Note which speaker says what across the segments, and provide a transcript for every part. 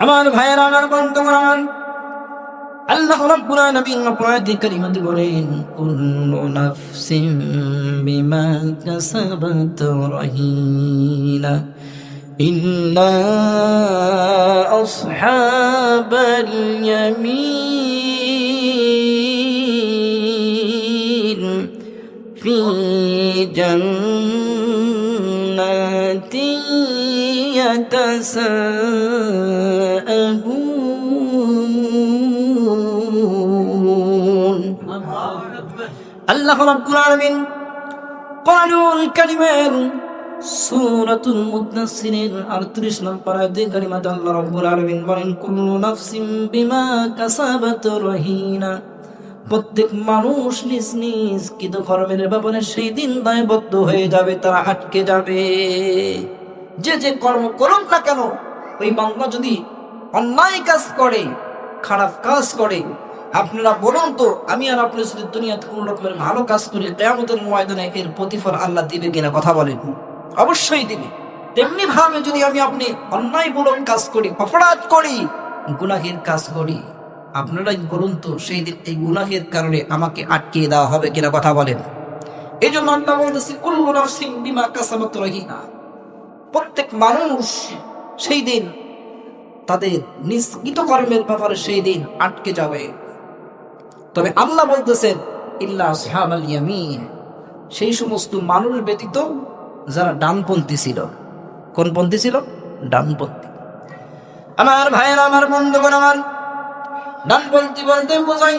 Speaker 1: আমার ভাইয়েরা, আমার বন্ধুগণ, আল্লাহ রাব্বুল আলামিন আয়াতে কারিমাতে বলেন, কুল্লু নাফসিন বিমা কাসাবাত রাহিনা ইল্লা আসহাবাল ইয়ামিন ফি জান্নাতিন ইয়াতাসাআলুন। আল্লাহ রাব্বুল আলামিন কোরআনুল কারীমের সূরাতুল মুদাসসিরের 38 নম্বর আয়াতে কারিমাতে আল্লাহ রাব্বুল আলামিন বলেন, কুল্লু নাফসিন বিমা কাসাবাত রহিনা। প্রত্যেক মানুষ নিজ নিজ কৃতকর্মের ব্যাপারে সেই দিন দায়বদ্ধ হয়ে যাবে, তারা আটকে যাবে। যে যে কর্ম করুক না কেন, ওই বান্দা যদি অন্যায় কাজ করে, খারাপ কাজ করে, আপনারা বলুন তো, আমি আর আপনি যদি দুনিয়াতে কোন রকমের ভালো কাজ করি, কিয়ামতের ময়দানে এর প্রতিফল আল্লাহ দিবে কিনা? কথা বলেন। অবশ্যই দিবে। তেমনি ভাবে যদি আমি আপনি অন্যায়মূলক কাজ করি, অপরাধ করি, গুনাহের কাজ করি, আপনারাই বলুন তো, সেই দিন এই গুনাহের কারণে আমাকে আটকে দেওয়া হবে কিনা? কথা বলেন। এই জন্য আল্লাহ বলতেছে, কুল্লু নাফসিন বিমা কাসাবাত রাহিনা। প্রত্যেক মানুষ সেই দিন তাদের নিজ কৃতকর্মের ব্যাপারে সেই দিন আটকে যাবে। তবে আল্লাহ বলতেছেন, ইল্লা আসহাবাল ইয়ামিন, সেই সমস্ত মানুষ ব্যতীত যারা ডানপন্থী ছিল। কোন পন্থী ছিল? ডানপন্থী। আমার ভাইয়েরা, আমার বন্ধুগণ, আমার ডানপন্থী বলতে বোঝায়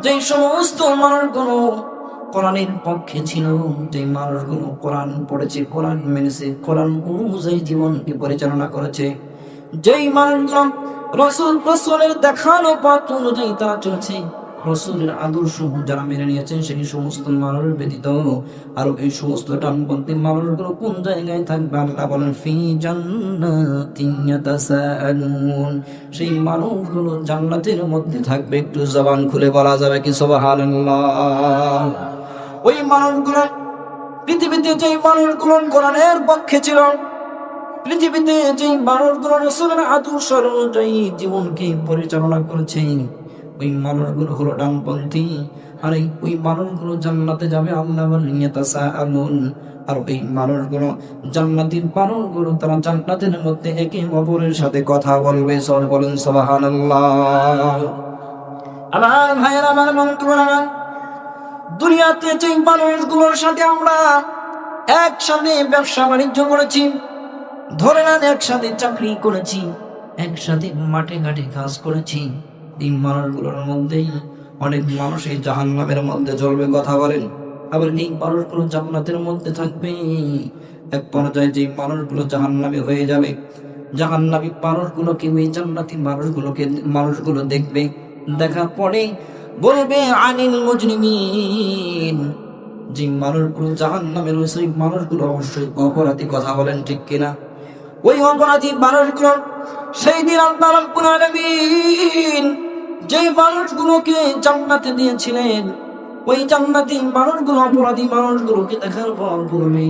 Speaker 1: যে সমস্ত মানুষগুলো কোরআনের পক্ষে ছিল, যে মানুষগুলো কোরআন পড়েছে, কোরআন মেনেছে, কোরআন অনুযায়ী জীবনকে পরিচালনা করেছে, যেই মানুষগুলো রাসূলের দেখানো পথ অনুযায়ী তারা চলছে, রাসূলের আদর্শ যারা মেনে নিয়েছেন, সেই সমস্ত মানুষ ব্যতীত আর এই সমস্ত ডানপন্থী মানুষগুলো কোন জায়গায় থাকবে? আল্লাহ বলেন, ফি জান্নাতিন ইয়াতাসাআলুন। সেই মানুষগুলো জান্নাতের মধ্যে থাকবে। একটু জবান খুলে বলা যাবে কি সুবহানাল্লাহ? ওই মানুষগুলো, পৃথিবীতে যে মানুষগুলো কোরআনের পক্ষে ছিল, পৃথিবীতে যে মানুষগুলো রাসূলের আদর্শ অনুযায়ী জীবনকে পরিচালনা করেছে, ওই মানুষগুলো হলো ডানপন্থী। আর ওই মানুষগুলো জান্নাতে যাবে। আল্লাহ বলেন, ইয়াতাসাআলুন। আর ওই মানুষগুলো, জান্নাতের মানুষগুলো, তারা জান্নাতের মধ্যে একে অপরের সাথে কথা বলবে। সবাই বলেন সুবহানাল্লাহ। আমার ভাইয়েরা, আমার বন্ধুরা, দুনিয়াতে যে মানুষগুলোর সাথে আমরা একসাথে ব্যবসা বাণিজ্য করেছি, ধরে নেন একসাথে চাকরি করেছি, একসাথে মাঠে ঘাটে কাজ করেছি, এই মানুষগুলোর মধ্যেই অনেক মানুষ এই জাহান্নামের মধ্যে জ্বলবে। কথা বলেন। আবার এই মানুষগুলো জান্নাতের মধ্যে থাকবে। এক পর্যায়ে যে মানুষগুলো জাহান্নামী হয়ে যাবে, জাহান্নামী মানুষগুলোকে ওই জান্নাতি মানুষগুলো দেখবে। দেখার পরে বলবে, আনিল মুজরিমিন। যে মানুষগুলো জাহান্নামে রয়েছে, ওই মানুষগুলো অবশ্যই অপরাধী। কথা বলেন ঠিক কিনা? ওই অপরাধী মানুষগুলো সেই দিন আল্লাহ রাব্বুল আলামিন যে মানুষগুলোকে জান্নাতে দিয়েছিলেন, ওই জান্নাতি মানুষগুলো অপরাধী মানুষগুলোকে দেখার পর বলবে,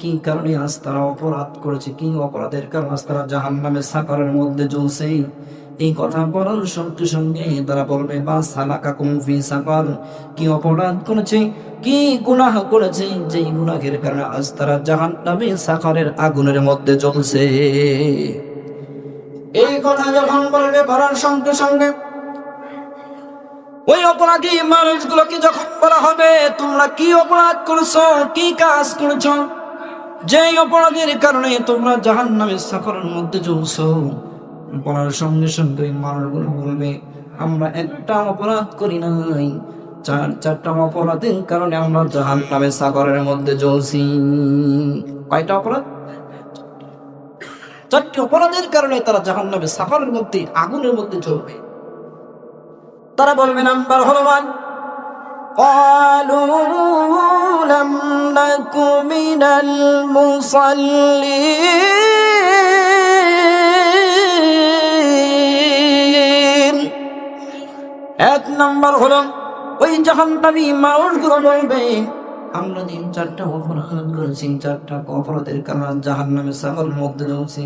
Speaker 1: কি কারণে আজ তারা অপরাধ করেছে, কি অপরাধের কারণে আজ তারা জাহান্নামের সাকারের মধ্যে জ্বলছে। এই কথা বলার সঙ্গে সঙ্গে তারা বলবে, মা সালাকাকুম ফি সাকার। কি অপরাধ করেছে, কি গুনাহ করেছে, যেই গুনাহের কারণে আজ তারা জাহান্নামের সাকারের আগুনের মধ্যে জ্বলছে। এই কথা যখন বলবে, বলার সঙ্গে সঙ্গে ওই অপরাধী মানুষগুলোকে যখন বলা হবে, তোমরা কি অপরাধ করেছো, কি কাজ করেছো, যেই অপরাধের কারণে তোমরা জাহান্নামের সাকারের মধ্যে জ্বলছো, বলার সঙ্গে সঙ্গে মানুষগুলো বলবে, আমরা একটা অপরাধ করি নাই, চারটা অপরাধের কারণে আমরা জাহান্নামের সাগরের মধ্যে জ্বলছি। কয়টা অপরাধ? চারটি অপরাধের কারণে তারা জাহান্নামের সাগরের মধ্যে, আগুনের মধ্যে জ্বলবে। তারা বলবে, নাম্বার হলো 1, ক্বালু লাম নাকু মিনাল মুসাল্লিন। এক নাম্বার হলো, ওই জাহান্নামী মানুষগুলো বলবে, আমরা 3-4টা অপরাধ করেছি, 4টা অপরাধের কারণে জাহান্নামের সাগরের মধ্যে জ্বলছি।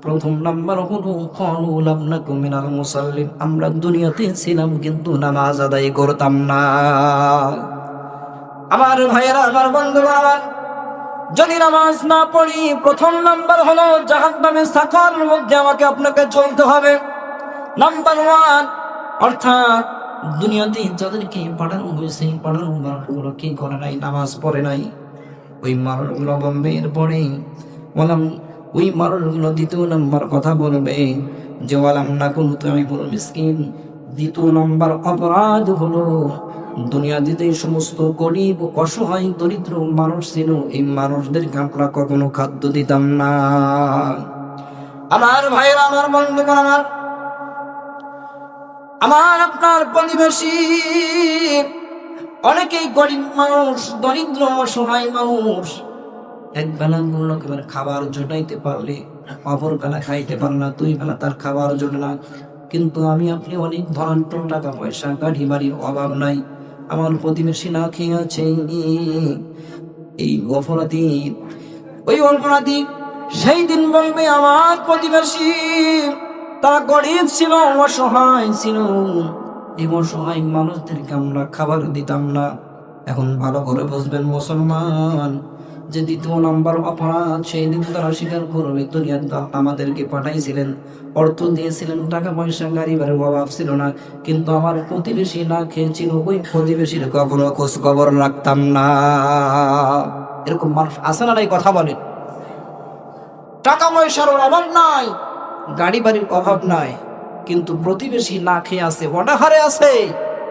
Speaker 1: প্রথম নাম্বার হলো ক্বালু লাম নাকু মিনাল মুসাল্লিন, আমরা দুনিয়াতে ছিলাম কিন্তু নামাজ আদায় করতাম না। আমার ভাইয়েরা, আমার বন্ধুরা, আমার যদি নামাজ না পড়ি, প্রথম নাম্বার হলো জাহান্নামের সাকার মধ্যে আমাকে আপনাকে চলতে হবে। নাম্বার 1, অর্থাৎ দুনিয়াতে যাদেরকে পাঠানো হয়েছে, পাঠানো মানুষগুলো কি করে নাই? নামাজ পড়ে নাই। ওই মানুষগুলো বলবে এরপরে ওই মানুষগুলো দ্বিতীয় নাম্বার কথা বলবে যে ওয়ালাম নাকুন তুতিমুল মিসকিন। দ্বিতীয় নাম্বার অপরাধ হলো দুনিয়া দিতে সমস্ত গরিব, অসহায়, দরিদ্র মানুষ ছিল, এই মানুষদেরকে আমরা কখনো খাদ্য দিতাম না। আমার ভাইয়েরা, আমার বন্ধুগণ, আমার আপনার প্রতিবেশী অনেকেই গরিব মানুষ, দরিদ্র, অসহায় মানুষ। এক বেলা কোনো রকমের খাবার জোটাইতে পারলে অপর বেলা খাইতে পারে না, 2 বেলা তার খাবার জোটে না। কিন্তু আমি আপনি অনেক ধনাঢ্য, টাকা পয়সা, গাড়ি বাড়ির অভাব নাই, আমার প্রতিবেশী না খেয়ে আছে। এই ওই অপরাধী সেই দিন বলবে আমার প্রতিবেশী তারা গরিব ছিল, অসহায় ছিল, এই অসহায় মানুষদেরকে আমরা খাবার দিতাম না। এখন ভালো করে বুঝবেন মুসলমান, যে দ্বিতীয় নাম্বার অপরাধ সেই দিন তারা স্বীকার করবে দুনিয়ার আমাদেরকে পাঠাইছিলেন, অর্থ দিয়েছিলেন, টাকা পয়সা, গাড়ি বাড়ির অভাব ছিল না, কিন্তু আমার প্রতিবেশী না খেয়েছিল, ওই প্রতিবেশীর কখনো খোঁজ খবর রাখতাম না। এরকম মানুষ আছে না নাই? কথা বলেন। টাকা পয়সার অভাব নাই, গাড়ি বাড়ির অভাব নাই, কিন্তু প্রতিবেশী না খেয়ে আছে, অনাহারে আছে,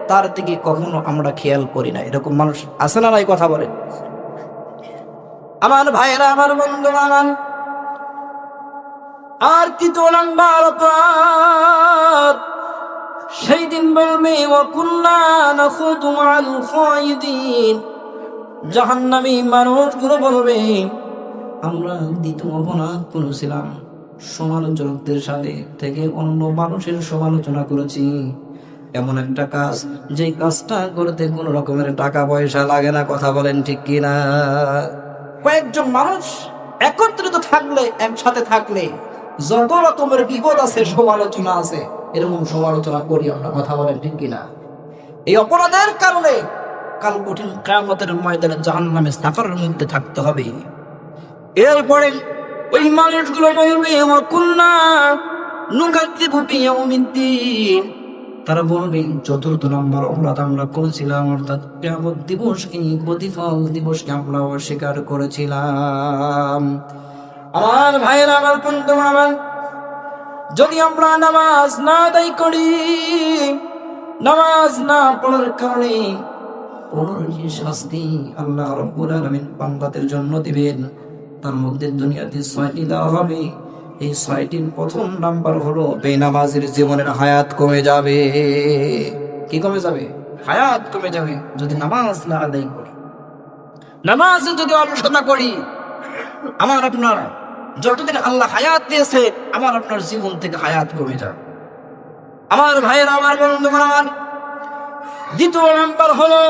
Speaker 1: তার দিকে কখনো আমরা খেয়াল করি না। এরকম মানুষ আছে না নাই? কথা বলেন। আমার ভাইয়েরা, আমার বন্ধুরা, আর তৃতীয় নাম্বার অপরাধ সেই দিন বলবে ওয়াকুন্না নাখুদু মাআল খায়িদিন। জাহান্নামী মানুষগুলো বলবে আমরা দ্বিতীয় অপরাধ করেছিলাম, সমালোচকদের সাথে থেকে অন্য মানুষের সমালোচনা করেছি। এমন একটা কাজ, যে কাজটা করতে কোনো রকমের টাকা পয়সা লাগে না। কথা বলেন ঠিক কিনা? কয়েকজন মানুষ একত্রিত থাকলে, একসাথে থাকলে যত রকমের বিপদ আছে, সমালোচনা আছে, এরকম সমালোচনা করি আমরা। কথা বলেন ঠিক কিনা? এই অপরাধের কারণে কাল কঠিন কিয়ামতের ময়দানে জাহান্নামে সাফারের মধ্যে থাকতে হবে। এরপরে ওই মানুষগুলো বলবে ওয়াকুন্না নুকাযযিবু বিয়াউমিদ্দিন, তারা বলবে চতুর্থ নম্বর অপরাধ আমরা করেছিলাম, অর্থাৎ কিয়ামত দিবসকে, প্রতিফল দিবসকে আমরা অস্বীকার করেছিলাম। আমার ভাইয়েরা, আমার বন্ধুরা, আমার যদি আমরা নামাজ না আদায় করি, নামাজ না পড়ার কারণে যে শাস্তি আল্লাহ রাব্বুল আলামিন বান্দাদের জন্য দিবেন, তার মধ্যে দুনিয়াতে 6টি দেওয়া হবে। এই 6টির প্রথম নাম্বার হলো বেনামাজের জীবনের হায়াত কমে যাবে। কি কমে যাবে? হায়াত কমে যাবে। যদি নামাজ না আদায় করি, নামাজে যদি অলসতা করি, আমার আপনার যতদিন আল্লাহ হায়াত দিয়েছে, আমার আপনার জীবন থেকে হায়াত কমে যাবে। আমার ভাইয়ের, আমার বন্ধুগণ, দ্বিতীয় নাম্বার হলো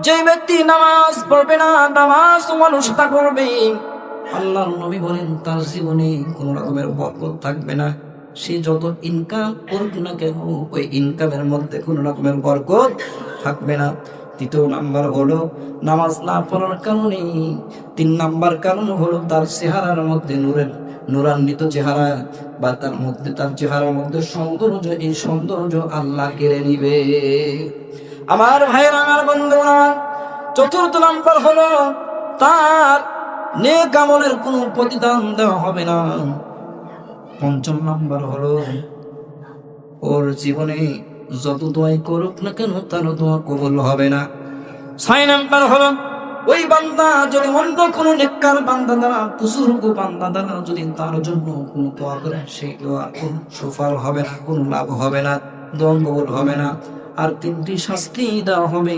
Speaker 1: যে ব্যক্তি নামাজ পড়বে না, নামাজ অলসতা করবে, আল্লাহর নবী বলেন তার জীবনে কোন রকমের বরকত থাকবে না। সে যত ইনকাম করুক না কেন, ওই ইনকামের মধ্যে কোন রকমের বরকত থাকবে না। তৃতীয় নাম্বার হলো নামাজ না পড়ার কারণে 3 নাম্বার কারণ হলো তার চেহারার মধ্যে নূরান্বিত চেহারা, বা তার চেহারার মধ্যে সৌন্দর্য, এই সৌন্দর্য আল্লাহ কেড়ে নিবে। আমার ভাইয়েরা, আমার বন্ধুরা, চতুর্থ নাম্বার হলো তার নেক আমলের কোনো প্রতিদান দেওয়া হবে না। পঞ্চম নাম্বার হলো ওর জীবনে যত দোয়াই করুক না কেন, তার দোয়া কবুল হবে না। 6 নাম্বার হলো ওই বান্দা যদি অন্য কোনো নেককার বান্দা দ্বারা, বুজুর্গ বান্দা দ্বারা যদি তার জন্য কোনো দোয়া করে, সেই দোয়া কোনো সফল হবে না, কোনো লাভ হবে না, দোয়া কবুল হবে না। আর 3টি শাস্তি দেওয়া হবে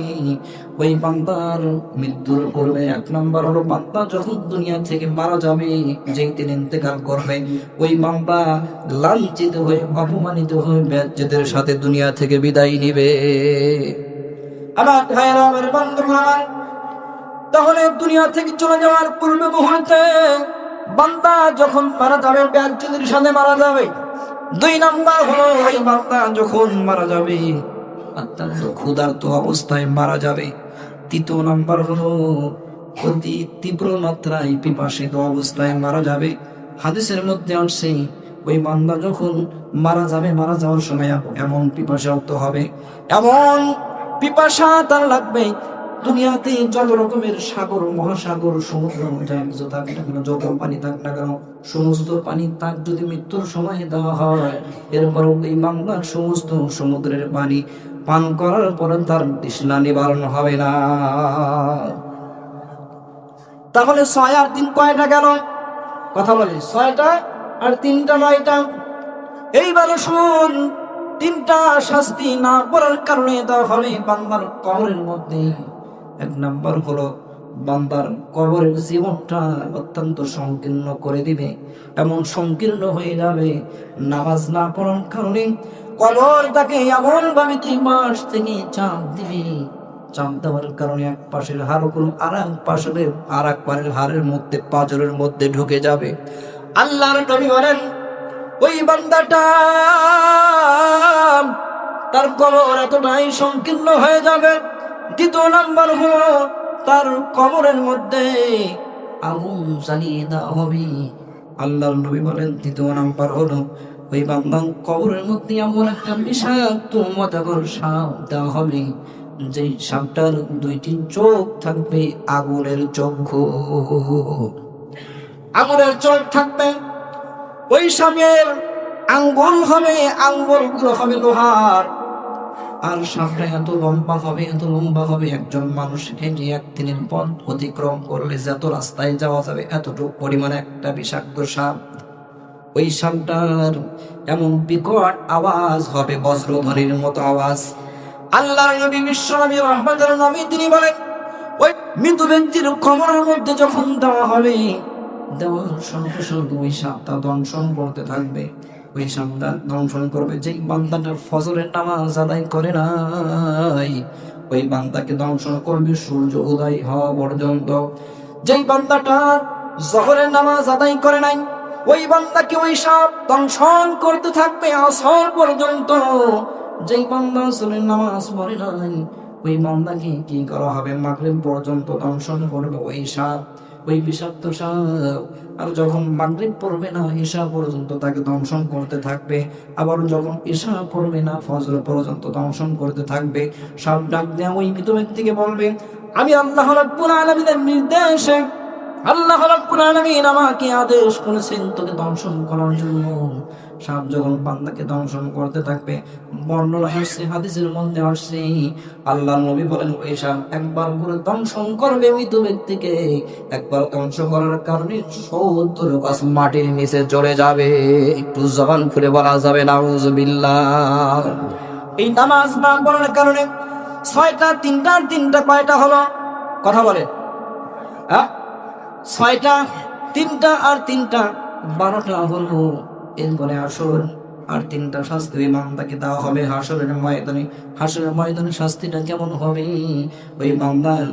Speaker 1: ওই বান্দার মৃত্যুর পূর্বে। 1 নাম্বার হলো বান্দা যখন দুনিয়া থেকে মারা যাবে, যেই দিন ইন্তেকাল করবে, ওই বান্দা লাঞ্ছিত হয়ে, অপমানিত হয়ে বেজ্জতের সাথে দুনিয়া থেকে বিদায় নিবে। আমার ভাইয়েরা, আমার বন্ধুরা, তাহলে দুনিয়া থেকে চলে যাওয়ার পূর্বে মুহূর্তে বান্দা যখন মারা যাবে ব্যক্তির সাথে মারা যাবে। 2 নাম্বার হলো ওই বান্দা যখন মারা যাবে অত্যন্ত ক্ষুধার্ত অবস্থায় মারা যাবে। 3 নাম্বার হলো অতি তীব্র মাত্রায় পিপাসিত অবস্থায় মারা যাবে। হাদিসের মধ্যে আসছে ওই বান্দা যখন মারা যাবে, মারা যাওয়ার সময় এমন পিপাসার্ত হবে, এমন পিপাসা তার লাগবে, দুনিয়াতে যত রকমের সাগর মহাসাগর সমুদ্র যত পানি থাক না কেন, সমস্ত পানি তার যদি মৃত্যুর সময় দেওয়া হয়, এরপর এই বাংলার সমস্ত সমুদ্রের পানি পান করার পরে তার তৃষ্ণা নিবারণ হবে না। তাহলে 6 আর 3 কয়টা গেল? কথা বলে 6টা আর 3টা 9টা। এইবার শুন, 3টা শাস্তি না করার কারণে দেওয়া হবে বান্দার কবরের মধ্যে। 1 নাম্বার হলো বান্দার কবরের জীবনটা অত্যন্ত সংকীর্ণ করে দিবে, এমন সংকীর্ণ হয়ে যাবে নামাজ না পড়ার কারণে। কবর তাকে এমন ভাবে 3 মাস থেকে চাপ দিবে, চাপ দেওয়ার কারণে এক পাশের হাড়গুলো আর এক পাশের হাড়ের মধ্যে, পাঁজরের মধ্যে ঢুকে যাবে। আল্লাহর নবী বলেন ওই বান্দাটা তার কবর এতটাই সংকীর্ণ হয়ে যাবে। 2 নাম্বার হলো তার কবরের মধ্যে আগুন জ্বালিয়ে দেওয়া হবে। আল্লাহর নবী বলেন 3 নাম্বার হলো ওই বান্দার কবরের মধ্যে এমন একটা বিষাক্ত মজাগর সাপ দেওয়া হবে, যে সাপটার 2টি চোখ থাকবে আগুনের চোখ, আগুনের চোখ থাকবে। ওই সাপের আঙ্গুল হবে, আঙ্গুলগুলো হবে লোহার। আর সাপটা এত লম্বা হবে একজন মানুষ হেঁটে 1 দিনের পথ অতিক্রম করলে যত রাস্তায় যাওয়া যাবে এতটুকু পরিমাণে একটা বিষাক্ত সাপ। ওই সাপটার এমন বিকট আওয়াজ হবে, বজ্রধ্বনির মতো আওয়াজ। আল্লাহর নবী বিশ্বনবী রহমতের নবী তিনি বলেন ওই মৃত ব্যক্তির কবরের মধ্যে যখন দেওয়া হবে, দেওয়ার সঙ্গে সঙ্গে ওই সাপটা দংশন করতে থাকবে। ওই সাপটা দংশন করবে। যেই বান্দাটা ফজরের নামাজ আদায় করে নাই, ওই বান্দাকে দংশন করবে সূর্য উদয় হওয়া পর্যন্ত। যেই বান্দাটা জোহরের নামাজ আদায় করে নাই, ওই বান্দাকে ওই সাপ দংশন করতে থাকবে আসর পর্যন্ত। যেই বান্দা আসরের নামাজ পড়ে নাই, ওই বান্দাকে কি করা হবে? মাগরিব পর্যন্ত দংশন করবে ওই সাপ, ওই বিষাক্ত সাপ। আর যখন মাগরিব পড়বে না, ঈশা পর্যন্ত তাকে দংশন করতে থাকবে। আবার যখন ঈশা পড়বে না, ফজর পর্যন্ত দংশন করতে থাকবে। সাপ ডাক দেয়া ওই মৃত ব্যক্তিকে বলবে, আমি আল্লাহ রাব্বুল আলামিনের নির্দেশে, আল্লাহ রাব্বুল আলামিন আমাকে আদেশ করেছেন তোকে দংশন করার জন্য। সাপ যখন বান্দাকে দংশন করতে থাকবে, বর্ণনা আসছে, হাদিসের মধ্যে আসছে, আল্লাহর নবী বলেন ওই সাপ একবার করে দংশন করবে মৃত ব্যক্তিকে, একবার ধ্বংস করার কারণে 70 গাছ মাটির নিচে চলে যাবে। একটু জবান খুলে বলা যাবে নাউজুবিল্লাহ। এই নামাজ না পড়ার কারণে 6টা, 3টা কয়টা হলো? কথা বলে 6টা, 3টা আর 3টা 12টা হলো। এরপরে আসর আর 3টা শাস্তি বান্দাকে দেওয়া হবে হাসরের ময়দানে। হাসরের ময়দানে শাস্তিটা কেমন হবে? ওই বান্দার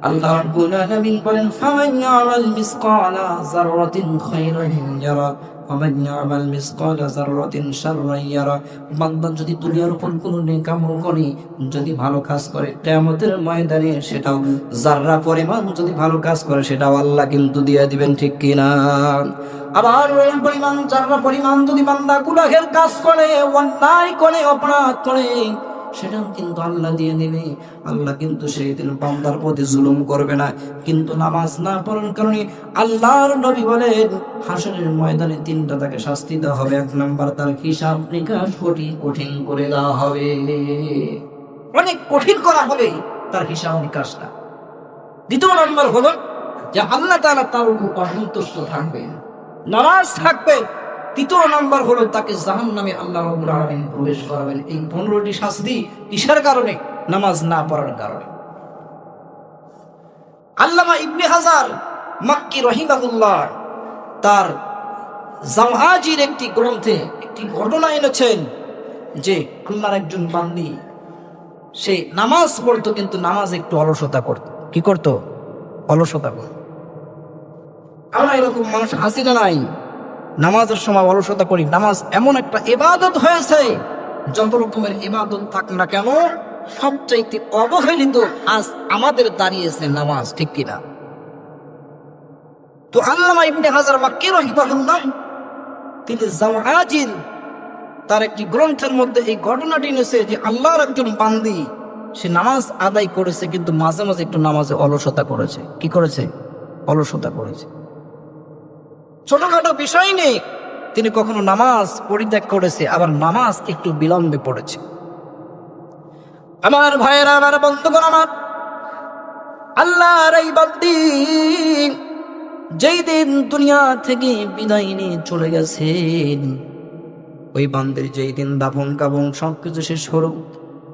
Speaker 1: আল্লাহ রাব্বুল আলামিন বলেন, ফামান ইয়ামাল মিসকালা যাররাতিন খায়রান ইয়ারা ওয়ামান ইয়ামাল মিসকালা যাররাতিন শাররান ইয়ারা। বান্দা যদি দুনিয়ার উপর কোনো নেক আমল করে, যদি ভালো কাজ করে, কিয়ামতের ময়দানে সেটাও যাররা পরিমাণ যদি ভালো কাজ করে, সেটাও আল্লাহ কিন্তু দিয়ে দিবেন, ঠিক কিনা? আবার ওই পরিমাণ যাররা পরিমাণ যদি বান্দা গুনাহের কাজ করে, অন্যায় করে, অপরাধ করে, সেটাও কিন্তু আল্লাহ দিয়ে দিবে। আল্লাহ কিন্তু সেই দিন বান্দার প্রতি জুলুম করবে না। কিন্তু নামাজ না পড়ার কারণে আল্লাহর নবী বলেন হাসরের ময়দানে 3টা তাকে শাস্তি দেওয়া হবে। 1 নাম্বার তার হিসাব নিকাশ কঠিন করে দেওয়া হবে, অনেক কঠিন করা হবে তার হিসাব নিকাশটা। 2 নাম্বার হলো যে আল্লাহ তাআলা তার উপর অসন্তুষ্ট থাকবে, নারাজ থাকবে। 3 নাম্বার হলো তাকে জাহান্নামে আল্লাহ রাব্বুল আলামিন প্রবেশ করাবেন। এই 15টি শাস্তি কিসের কারণে? নামাজ না পড়ার কারণে। আল্লামা ইবনে হাজার মাক্কি রাহিমাহুল্লাহ তার জাওহাজির একটি গ্রন্থে একটি ঘটনা এনেছেন যে আল্লাহর একজন বান্দী, সে নামাজ পড়তো কিন্তু নামাজ একটু অলসতা করত। কি করত? অলসতা করত। আমরা এরকম মানুষ আছি না নাই? নামাজের সময় অলসতা করি। নামাজ এমন একটা ইবাদত হয়েছে, যত রকমের ইবাদত থাক না কেন, সবচাইতে অবহেলিত আজ আমাদের দাঁড়িয়েছে নামাজ, ঠিক কিনা? তো আল্লামা ইবনে হাজার মাক্কি রাহিমাহুল্লাহ তিনি জাওয়াজিল তার একটি গ্রন্থের মধ্যে এই ঘটনাটি এনেছে যে আল্লাহর একজন বান্দি, সে নামাজ আদায় করেছে কিন্তু মাঝে মাঝে একটু নামাজে অলসতা করেছে। কি করেছে? অলসতা করেছে। ছোটখাটো বিষয় নেই, তিনি কখনো নামাজ পরিত্যাগ করেছে, আবার নামাজ একটু বিলম্বে পড়েছে। আমার ভাইয়েরা, আমার বন্ধুগণ, আমার আল্লাহর এই বান্দি যেই দিন দুনিয়া থেকে বিদায় নিয়ে চলে গেছেন, ওই বান্দির যেই দিন দাফন কাফন সবকিছু শেষ হলো,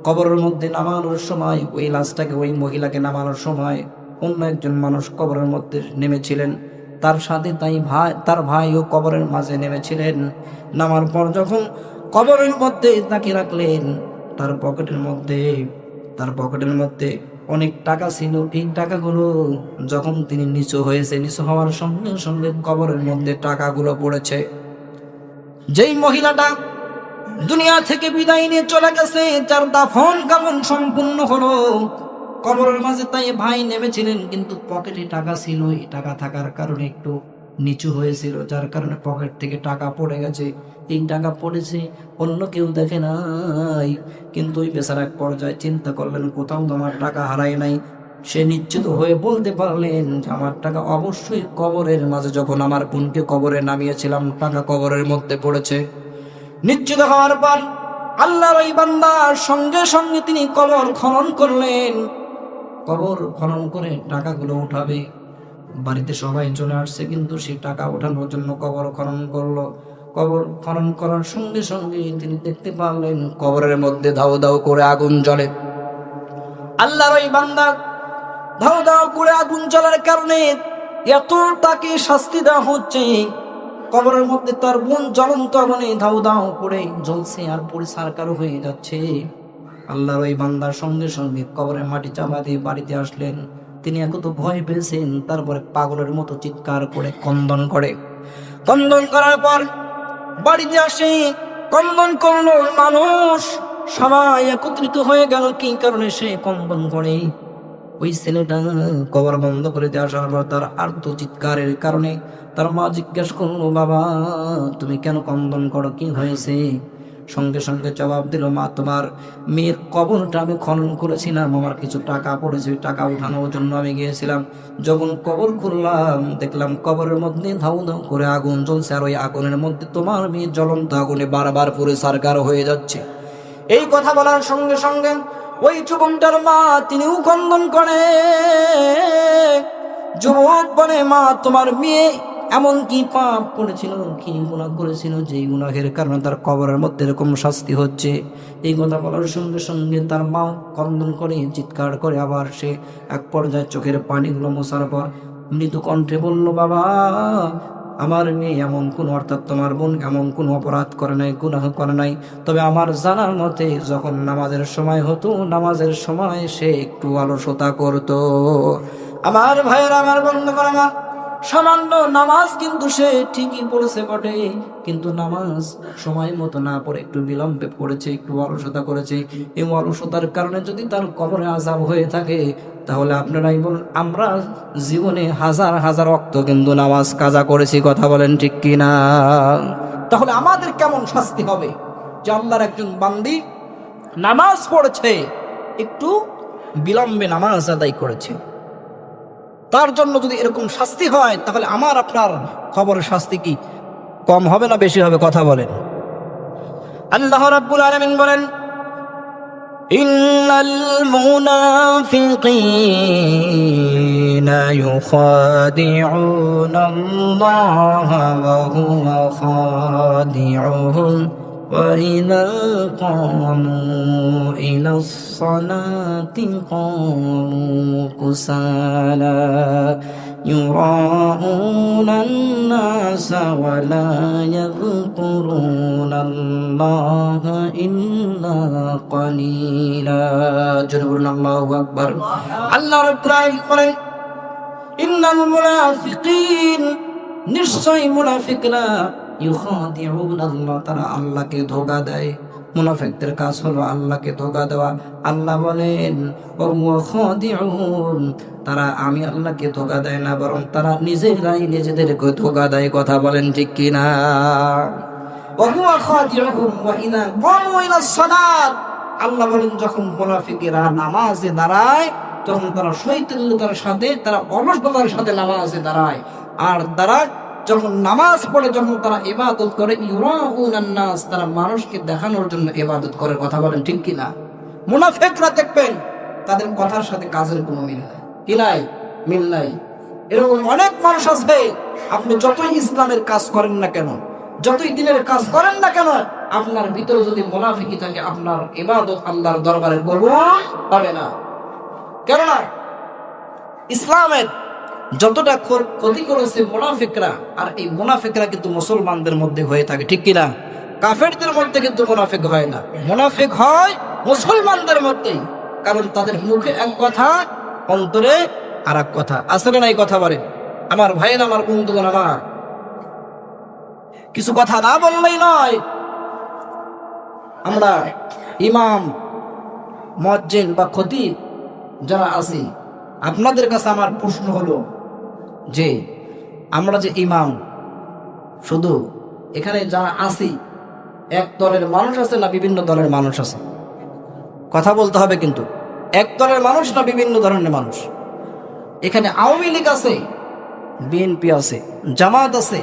Speaker 1: কবরের মধ্যে নামানোর সময় ওই লাশটাকে, ওই মহিলাকে নামানোর সময় অন্য একজন মানুষ কবরের মধ্যে নেমেছিলেন, তার সাথে তার ভাইও কবরের মাঝে নেমেছিলেন। নামার পর যখন কবরের মধ্যে তাকে রাখলেন, তার পকেটের মধ্যে অনেক টাকা ছিল। এই টাকাগুলো যখন তিনি নিচু হওয়ার সঙ্গে সঙ্গে কবরের মধ্যে টাকাগুলো পড়েছে। যেই মহিলাটা দুনিয়া থেকে বিদায় নিয়ে চলে গেছে, যার দাফন কাফন সম্পূর্ণ হলো, কবরের মাঝে তাই ভাই নেমেছিলেন, কিন্তু পকেটে টাকা ছিল। এই টাকা থাকার কারণে একটু নিচু হয়েছিল, যার কারণে পকেট থেকে টাকা পড়ে গেছে। এই টাকা পড়েছে, অন্য কেউ দেখে নাই, কিন্তু ওই বেচারা এক পর্যায়ে চিন্তা করলেন কোথাও তো আমার টাকা হারায় নাই। সে নিশ্চিত হয়ে বলতে পারলেন আমার টাকা অবশ্যই কবরের মাঝে, যখন আমার বোনকে কবরে নামিয়েছিলাম টাকা কবরের মধ্যে পড়েছে। নিশ্চিত হওয়ার পর আল্লাহর ওই বান্দার সঙ্গে সঙ্গে তিনি কবর খনন করলেন। কবর খনন করে টাকাগুলো উঠাবে, বাড়িতে সবাই চলে আসছে, কিন্তু সেই টাকা ওঠানোর জন্য কবর খনন করলো। কবর খনন করার সঙ্গে সঙ্গে তিনি দেখতে পারলেন কবরের মধ্যে ধাউ ধাউ করে আগুন জ্বলে। আল্লাহর ওই বান্দা ধাউ ধাউ করে আগুন জ্বলার কারণে এত তাকে শাস্তি দেওয়া হচ্ছে, কবরের মধ্যে তার বোন জ্বলন্ত আগুনে ধাউ ধাউ করে জ্বলছে আর পরিষ্কার হয়ে যাচ্ছে। আল্লাহর ওই বান্দার সঙ্গে সঙ্গে কবরের মাটি চাপা দিয়ে বাড়িতে আসলেন। তিনি এত ভয় পেয়েছেন, তারপরে পাগলের মতো চিৎকার করে কন্দন করার পর বাড়িতে আসে, কন্দন করলো। মানুষ সবাই একত্রিত হয়ে গেল। কি কারণে সে কন্দন করে? ওই ছেলেটা কবর বন্ধ করে দিয়ে আসার পর তার আর্ত চিৎকারের কারণে তার মা জিজ্ঞাসা করলো, বাবা তুমি কেন কন্দন করো, কি হয়েছে? সঙ্গে সঙ্গে জবাব দিল, মা তোমার মেয়ের কবরটা আমি খনন করেছিলাম, আমার কিছু টাকা পড়েছে, টাকা উঠানোর জন্য আমি গিয়েছিলাম। যখন কবর খুললাম দেখলাম কবরের মধ্যে ধাউ ধাউ করে আগুন জ্বলছে, আর ওই আগুনের মধ্যে তোমার মেয়ে জ্বলন্ত আগুনে বারবার পুরে সারকার হয়ে যাচ্ছে। এই কথা বলার সঙ্গে সঙ্গে ওই যুবকটার মা তিনিও কন্দন করে। যুবক বলে, মা তোমার মেয়ে এমন কি পাপ করেছিল, কি গুনাহ করেছিল, যেই গুনাহের কারণে তার কবরের মধ্যে এরকম শাস্তি হচ্ছে? এই কথা বলার সঙ্গে সঙ্গে তার মা কন্দন করে, চিৎকার করে। আবার সে এক পর্যায়ে চোখের পানিগুলো মোছার পর মৃদু কণ্ঠে বলল, বাবা আমার মেয়ে এমন কোন, অর্থাৎ তোমার বোন এমন কোন অপরাধ করে নাই, গুনাহ করে নাই। তবে আমার জানার মতে যখন নামাজের সময় হতো, নামাজের সময় সে একটু অলসতা করত। আমার ভাইয়ের, আমার বন্ধুগণ, আমার সামান্য নামাজ কিন্তু সে ঠিকই পড়েছে বটে, কিন্তু নামাজ সময় মতো না পড়ে একটু বিলম্বে পড়েছে, একটু অলসতা করেছে। এই অলসতার কারণে যদি তার কবরে আযাব হয়ে থাকে, তাহলে আপনারাই বলুন, আমরা জীবনে হাজার হাজার ওয়াক্ত কিন্তু নামাজ কাজা করেছি, কথা বলেন ঠিক কিনা? তাহলে আমাদের কেমন শাস্তি হবে যে আল্লাহর একজন বান্দি নামাজ পড়েছে, একটু বিলম্বে নামাজ আদায় করেছে, তার জন্য যদি এরকম শাস্তি হয়, তাহলে আমার আপনার খবরের শাস্তি কি কম হবে না বেশি হবে? কথা বলেন। আল্লাহ রাব্বুল আলামিন বলেন, ইন্নাল মুনাফিকিনা ইউখাদিউনাল্লাহা ওয়া হুয়া খাদিউহুম وَإِذَا قَامُوا إِلَى الصَّلَاةِ قَامُوا كُسَالَى يُرَاءُونَ النَّاسَ وَلَا يَذْكُرُونَ اللَّهَ إِلَّا قَلِيلًا جنبنا الله أكبر الله رب العالمين إن المنافقين নিশ্চয় মুনাফিকরা ইউখাদিউন আল্লাহ, তারা আল্লাহকে ধোঁকা দেয়। মুনাফিকদের কাজ হলো আল্লাহকে ধোঁকা দেওয়া। আল্লাহ বলেন তারা আমি আল্লাহকে ধোঁকা দেয় না, বরং তারা নিজেরাই নিজেদেরকে ধোঁকা দেয়। কথা বলেন ঠিক কিনা? আল্লাহ বলেন যখন মুনাফিকেরা নামাজে দাঁড়ায় তখন তারা শৈথিল্যতার সাথে, তারা অলসতার সাথে নামাজে দাঁড়ায়। আর তারা যখন নামাজ পড়ে, যখন তারা ইবাদত করে, ইউরাউনান নাস, তারা মানুষকে দেখানোর জন্য ইবাদত করে। কথা বলেন ঠিক কিনা? মুনাফিকরা দেখবেন তাদের কথার সাথে কাজের কোনো মিল নাই। কি নাই? মিল নাই। এরকম অনেক মানুষ আছে, আপনি যতই ইসলামের কাজ করেন না কেন, যতই দিনের কাজ করেন না কেন, আপনার ভিতরে যদি মুনাফিকি থাকে, আপনার ইবাদত আল্লাহর দরবারে কবুল হবে না। কেননা ইসলামের যতটা ক্ষতি করেছে মুনাফিকরা, আর এই মুনাফিকরা কিন্তু মুসলমানদের মধ্যে হয়ে থাকে। ঠিক কিনা? কাফেরদের মধ্যে কিন্তু মুনাফিক হয় না, মুনাফিক হয় মুসলমানদের মধ্যেই। কারণ তাদের মুখে এক কথা, অন্তরে আর এক কথা। আসলে না এই কথা বলেন আমার ভাইয়ের, আমার বন্ধুগণ, আমার কিছু কথা না বললেই নয়। আমরা ইমাম, মুয়াজ্জিন বা খতিব যারা আছি, আপনাদের কাছে আমার প্রশ্ন হলো যে আমরা যে ইমাম, শুধু এখানে যারা আছি এক দলের মানুষ আছে না বিভিন্ন দলের মানুষ আছে? কথা বলতে হবে কিন্তু। এক দলের মানুষ না বিভিন্ন ধরনের মানুষ? এখানে আওয়ামী লীগ আছে, বিএনপি আছে, জামাত আছে,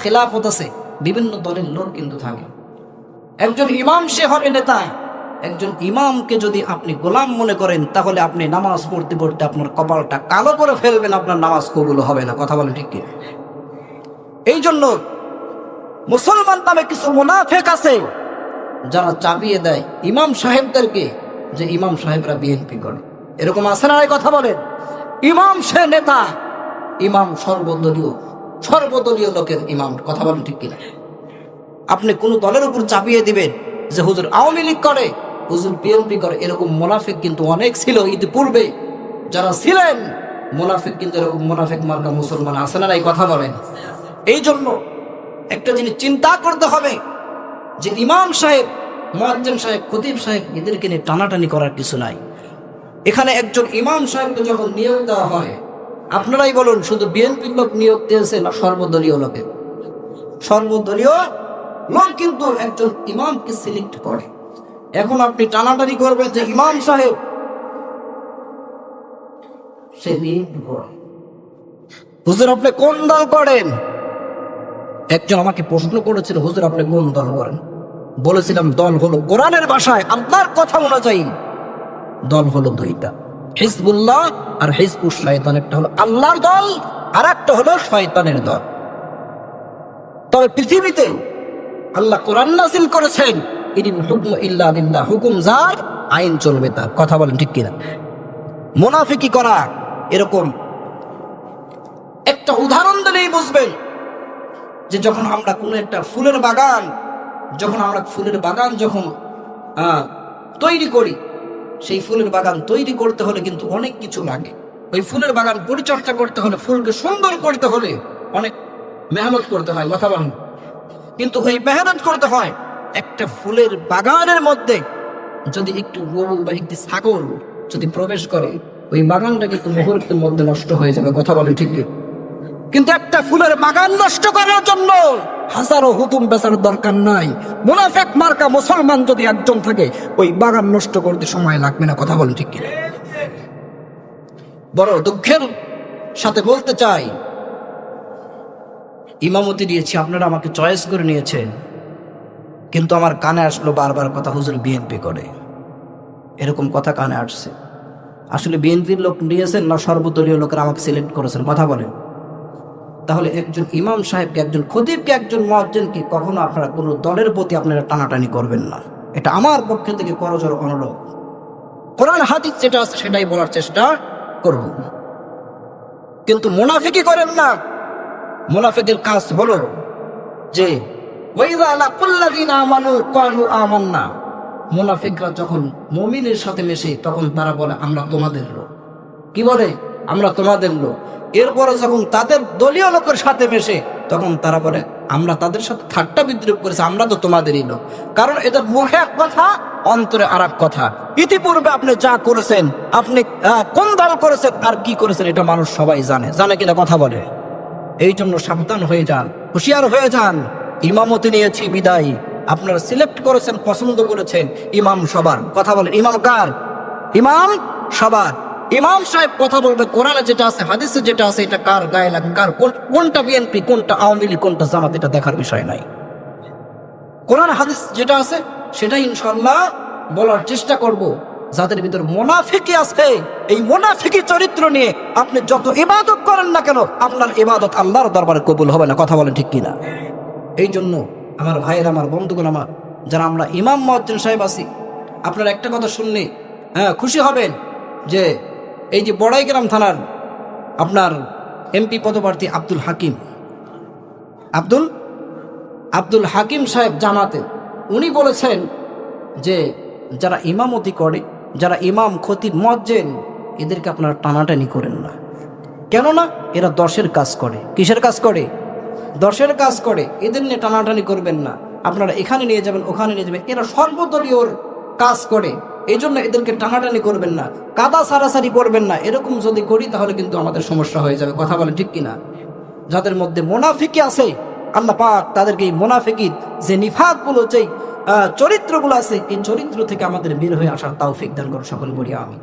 Speaker 1: খেলাফত আছে, বিভিন্ন দলের লোক কিন্তু থাকে। একজন ইমাম সে হবে নেতা। একজন ইমামকে যদি আপনি গোলাম মনে করেন, তাহলে আপনি নামাজ পড়তে পড়তে আপনার কপালটা কালো করে ফেলবেন, আপনার নামাজ কবুল হবে না। কথা বলে ঠিক কি? এই জন্য মুসলমান নামে কিছু মুনাফিক আছে যারা চাপিয়ে দেয় ইমাম সাহেবদেরকে, যে ইমাম সাহেবরা বিএনপি করে। এরকম আছে না? এই কথা বলেন। ইমাম সে নেতা, ইমাম সর্বদলীয় লোকের ইমাম। কথা বলেন ঠিক কিনা? আপনি কোন দলের উপর চাপিয়ে দিবেন যে হুজুর আওয়ামী লীগ করে, হুজুর বিএনপি করে। এরকম মুনাফিক কিন্তু অনেক ছিল ইতিপূর্বে, যারা ছিলেন মুনাফিক, কিন্তু এরকম মুনাফিক মার্কা মুসলমান আছে না? এই কথা বলেন। এই জন্য একটা জিনিস চিন্তা করতে হবে যে ইমাম সাহেব, মুয়াজ্জিন সাহেব, খতিব সাহেব, এদেরকে নিয়ে টানাটানি করার কিছু নাই। এখানে একজন ইমাম সাহেবকে যখন নিয়োগ দেওয়া হয়, আপনারাই বলুন শুধু বিএনপির লোক নিয়োগ দিয়েছে না সর্বদলীয় লোকে? সর্বদলীয় লোক কিন্তু একজন ইমামকে সিলেক্ট করে। এখন আপনি টানাটানি করবেন যে ইমাম সাহেব সে বিএনপি করে। হুজুর আপনি কোন দল করেন? একজন আমাকে প্রশ্ন করেছিল, হুজুর আপনি কোন দল করেন? বলেছিলাম দল হলো কোরআনের ভাষায় আল্লাহর কথা অনুযায়ী দল হলো দুইটা, হিজবুল্লাহ আর হিজবুশ শয়তান। একটা হলো আল্লাহর দল, আর একটা হলো শয়তানের দল। তবে পৃথিবীতে আল্লাহ কোরআন নাযিল করেছেন, ইনিল হুকমু ইল্লা লিল্লাহ, হুকুম যার আইন চলবে তার। কথা বলেন ঠিক কিনা? মুনাফিকি করা এরকম একটা উদাহরণ দিলেই বুঝবেন যে যখন আমরা কোনো একটা ফুলের বাগান, যখন তৈরি করি, সেই ফুলের বাগান তৈরি করতে হলে কিন্তু অনেক কিছু লাগে। ওই ফুলের বাগান পরিচর্যা করতে হলে, ফুলকে সুন্দর করতে হলে অনেক মেহনত করতে হয়। কথা বলেন। কিন্তু ওই মেহনত করতে হয়, একটা ফুলের বাগানের মধ্যে যদি একটু গরু বা একটি ছাগল যদি প্রবেশ করে, ওই বাগানটা কিন্তু মুহূর্তের মধ্যে নষ্ট হয়ে যাবে। কথা বলেন ঠিক। কিন্তু একটা ফুলের বাগান নষ্ট করার জন্য হাজারো হুকুম বেচার দরকার নাই। মুনাফিক মার্কা মুসলমান যদি একজন থাকে, ওই বাগান নষ্ট করতে সময় লাগবে না। কথা বলেন ঠিক কিনা? বড় দুঃখের সাথে বলতে চাই, ইমামতি দিয়েছি, আপনারা আমাকে চয়েস করে নিয়েছেন, কিন্তু আমার কানে আসলো বারবার কথা, হুজুর বিএনপি করে। এরকম কথা কানে আসছে। আসলে বিএনপির লোক নিয়েছেন না সর্বদলীয় লোকেরা আমাকে সিলেক্ট করেছেন? কথা বলেন। তাহলে একজন ইমাম সাহেবকে, একজন খতিবকে, একজন মুয়াজ্জিনকে কখনো আপনারা কোনো দলের প্রতি আপনারা টানাটানি করবেন না। এটা আমার পক্ষ থেকে করজোর অনুরোধ। কোরআন হাদিস যেটা আছে সেটাই বলার চেষ্টা করব, কিন্তু মুনাফিকি করেন না। মুনাফিকের কাজ হলো যে ওয়াইযা লাকুল্লাযিনা আমানু ক্বালু আমান্না, মুনাফিকরা যখন মুমিনের সাথে মেশে তখন তারা বলে আমরা তোমাদের লোক। কি বলে? আমরা তোমাদের লোক। এরপরে যখন তাদের দলীয় লোকের সাথে মেশে তখন তারা বলে আমরা তাদের সাথে ঠাট্টা বিদ্রুপ করেছি, আমরা তো তোমাদেরই লোক। কারণ এদের মুখে এক কথা, অন্তরে আর এক কথা। ইতিপূর্বে আপনি যা করেছেন, আপনি কোন দল করেছেন আর কি করেছেন, এটা মানুষ সবাই জানে কিনা কথা বলে। এই জন্য সাবধান হয়ে যান, হুঁশিয়ার হয়ে যান। ইমামতি নিয়েছি বিদায়, আপনারা সিলেক্ট করেছেন, পছন্দ করেছেন, ইমাম সবার। কথা বলেন, ইমাম কার? ইমাম সবার। ইমাম সাহেব কথা বলবে, কোরআনে যেটা আছে, হাদিসে যেটা আছে, এটা কার গায়ে লাগে, কার কোনটা বিএনপি, কোনটা আওয়ামী লীগ, কোনটা জামাত, এটা দেখার বিষয় নাই। কোরআন হাদিস যেটা আছে সেটাই ইনশাআল্লাহ বলার চেষ্টা করব। যাদের ভিতর মুনাফিকি আছে, এই মুনাফিকি চরিত্র নিয়ে আপনি যত ইবাদত করেন না কেন, আপনার ইবাদত আল্লাহর দরবারে কবুল হবে না। কথা বলেন ঠিক কিনা? এই জন্য আমার ভাইয়ের, আমার বন্ধুগণ, আমার যারা আমরা ইমাম মুয়াজ্জিন সাহেব আছি, আপনারা একটা কথা শুনলে খুশি হবেন যে এই যে বড়াইগ্রাম থানার আপনার এমপি পদপ্রার্থী আব্দুল হাকিম সাহেব জামাতে, উনি বলেছেন যে যারা ইমামতি করে, যারা ইমাম, খতিব, মুয়াজ্জিন, এদেরকে আপনারা টানাটানি করেন না। কেননা এরা দশের কাজ করে। কিসের কাজ করে? দশের কাজ করে। এদের নিয়ে টানাটানি করবেন না। আপনারা এখানে নিয়ে যাবেন, ওখানে নিয়ে যাবেন, এরা সর্বদলীয় কাজ করে, এই জন্য এদেরকে টানাটানি করবেন না, কাদা সারাসারি করবেন না। এরকম যদি করি তাহলে কিন্তু আমাদের সমস্যা হয়ে যাবে। কথা বলেন ঠিক কিনা? যাদের মধ্যে মুনাফিকি আছে, আল্লাহ পাক তাদেরকে এই মুনাফিকির যে নিফাকগুলো, যে চরিত্রগুলো আছে, এই চরিত্র থেকে আমাদের বের হয়ে আসার তৌফিক দান করুন। সকল বলি আমিন।